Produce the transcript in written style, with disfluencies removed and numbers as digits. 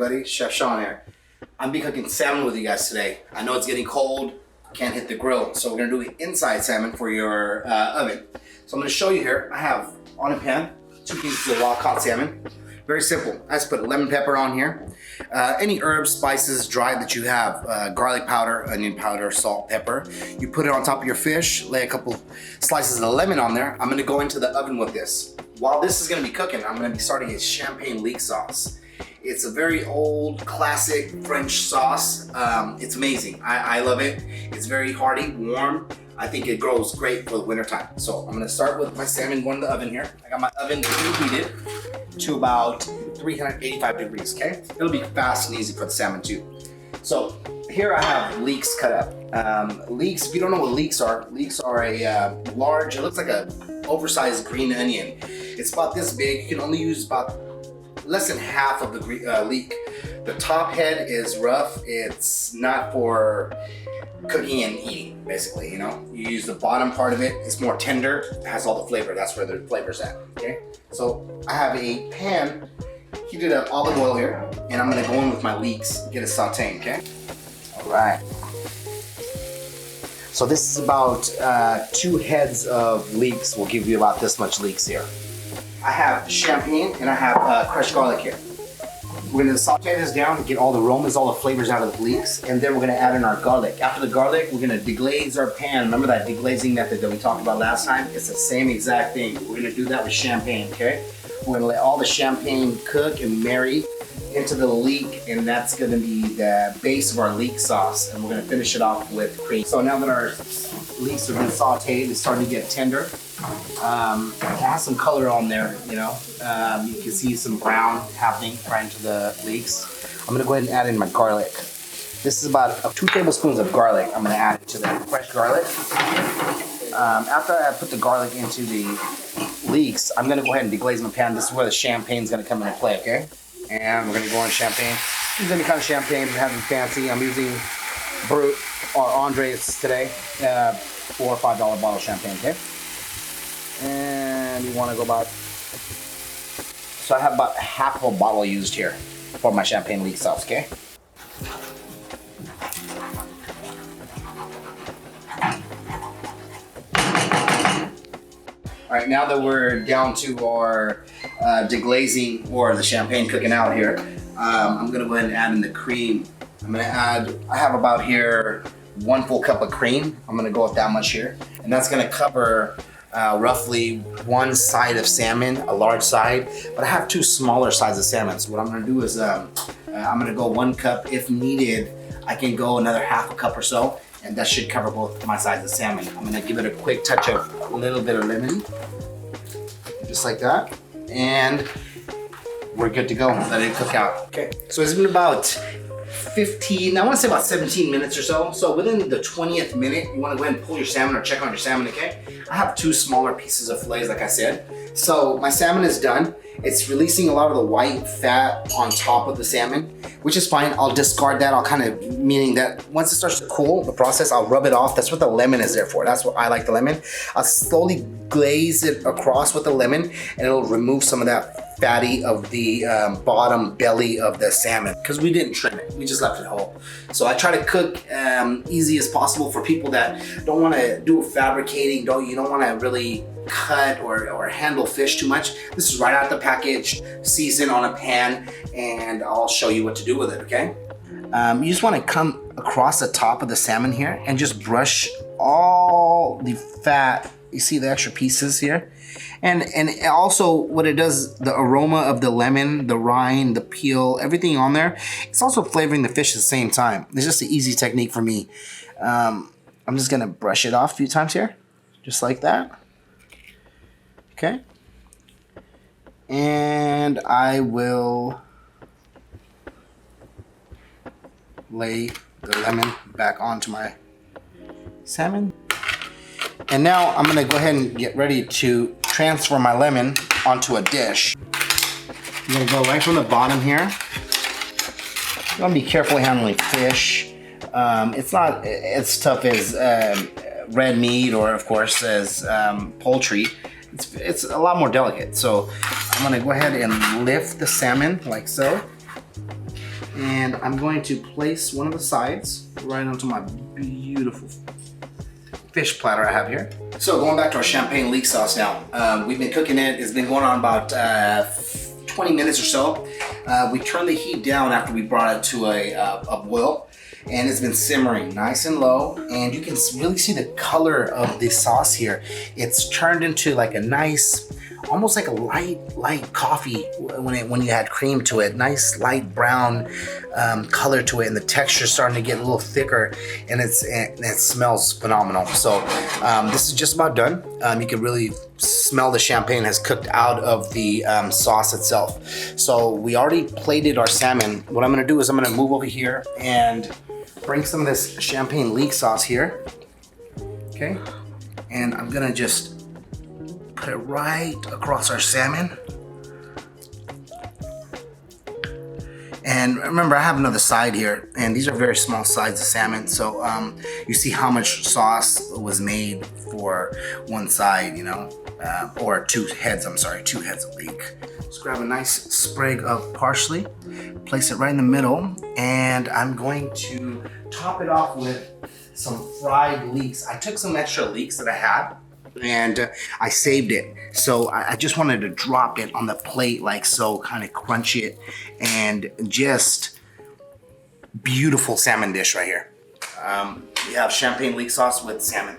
everybody, Chef Shon here. I'm be cooking salmon with you guys today. I know it's getting cold, can't hit the grill, so we're gonna do an inside salmon for your oven. So I'm gonna show you here, I have on a pan, 2 pieces of raw caught salmon. Very simple, I just put lemon pepper on here. Any herbs, spices, dried that you have, garlic powder, onion powder, salt, pepper. You put it on top of your fish, lay a couple slices of lemon on there. I'm gonna go into the oven with this. While this is gonna be cooking, I'm gonna be starting a champagne leek sauce. It's a very old, classic French sauce. It's amazing, I love it. It's very hearty, warm. I think it grows great for the winter time. So I'm gonna start with my salmon going in the oven here. I got my oven preheated to about 385 degrees, okay? It'll be fast and easy for the salmon too. So here I have leeks cut up. Leeks, if you don't know what leeks are a large, it looks like a oversized green onion. It's about this big. You can only use about less than half of the leek. The top head is rough. It's not for cooking and eating, basically, you know? You use the bottom part of it. It's more tender. It has all the flavor. That's where the flavor's at, okay? So I have a pan, heated up olive oil here, and I'm gonna go in with my leeks, get it sauteing, okay? All right. So this is about 2 heads of leeks. Will give you about this much leeks here. I have champagne and I have crushed garlic here. We're gonna saute this down to get all the aromas, all the flavors out of the leeks, and then we're gonna add in our garlic. After the garlic, we're gonna deglaze our pan. Remember that deglazing method that we talked about last time? It's the same exact thing. We're gonna do that with champagne, okay? We're gonna let all the champagne cook and marry into the leek, and that's gonna be the base of our leek sauce, and we're gonna finish it off with cream. So now that our leeks have been sauteed, it's starting to get tender. It has some color on there, you know. You can see some brown happening right into the leeks. I'm gonna go ahead and add in my garlic. This is about 2 tablespoons of garlic. I'm gonna add it to the fresh garlic. After I put the garlic into the leeks, I'm gonna go ahead and deglaze my pan. This is where the champagne's gonna come into play, okay? And we're gonna go on champagne. Use any kind of champagne if you have them fancy. I'm using Brut or Andres today, $4 or $5 bottle of champagne, okay? And you want to go about, so I have about half of a bottle used here for my champagne leek sauce, okay? All right, now that we're down to our deglazing or the champagne cooking out here, I'm gonna go ahead and add in the cream. I have about here 1 full cup of cream. I'm gonna go with that much here. And that's gonna cover roughly 1 side of salmon, a large side, but I have 2 smaller sides of salmon. So what I'm gonna do is I'm gonna go 1 cup. If needed, I can go another half a cup or so, and that should cover both my sides of salmon. I'm gonna give it a quick touch of a little bit of lemon, just like that, and we're good to go. Let it cook out. Okay, so it's been about 15, I want to say about 17 minutes or so. So within the 20th minute, you want to go ahead and pull your salmon or check on your salmon, okay? I have 2 smaller pieces of fillets, like I said. So my salmon is done. It's releasing a lot of the white fat on top of the salmon, which is fine. I'll discard that. I'll kind of, meaning that once it starts to cool, the process, I'll rub it off. That's what the lemon is there for. That's what I like the lemon. I'll slowly glaze it across with the lemon, and it'll remove some of that fatty of the bottom belly of the salmon, because we didn't trim it, we just left it whole. So I try to cook easy as possible for people that don't want to do fabricating, you don't want to really cut or handle fish too much. This is right out the package, seasoned on a pan, and I'll show you what to do with it, okay? You just want to come across the top of the salmon here and just brush all the fat. You see the extra pieces here? And also what it does, the aroma of the lemon, the rind, the peel, everything on there, it's also flavoring the fish at the same time. It's just an easy technique for me. I'm just gonna brush it off a few times here, just like that. Okay. And I will lay the lemon back onto my salmon. And now I'm gonna go ahead and get ready to transfer my lemon onto a dish. I'm gonna go right from the bottom here. You wanna be careful handling fish. It's not as tough as red meat or of course as poultry. It's a lot more delicate. So I'm gonna go ahead and lift the salmon like so. And I'm going to place one of the sides right onto my beautiful fish platter I have here. So going back to our champagne leek sauce now. We've been cooking it. It's been going on about 20 minutes or so. We turned the heat down after we brought it to a boil, and it's been simmering nice and low, and you can really see the color of the sauce here. It's turned into like a nice, almost like a light coffee when you add cream to it. Nice light brown color to it, and the texture is starting to get a little thicker, and it smells phenomenal. So this is just about done. You can really smell the champagne has cooked out of the sauce itself. So we already plated our salmon. What I'm gonna do is I'm gonna move over here and bring some of this champagne leek sauce here, okay? And I'm gonna just put it right across our salmon. And remember, I have another side here, and these are very small sides of salmon. So you see how much sauce was made for one side, you know, or two heads of leek. Let's grab a nice sprig of parsley, place it right in the middle, and I'm going to top it off with some fried leeks. I took some extra leeks that I had, and I saved it. So I just wanted to drop it on the plate like so, kind of crunch it, and just beautiful salmon dish right here. We have champagne leek sauce with salmon.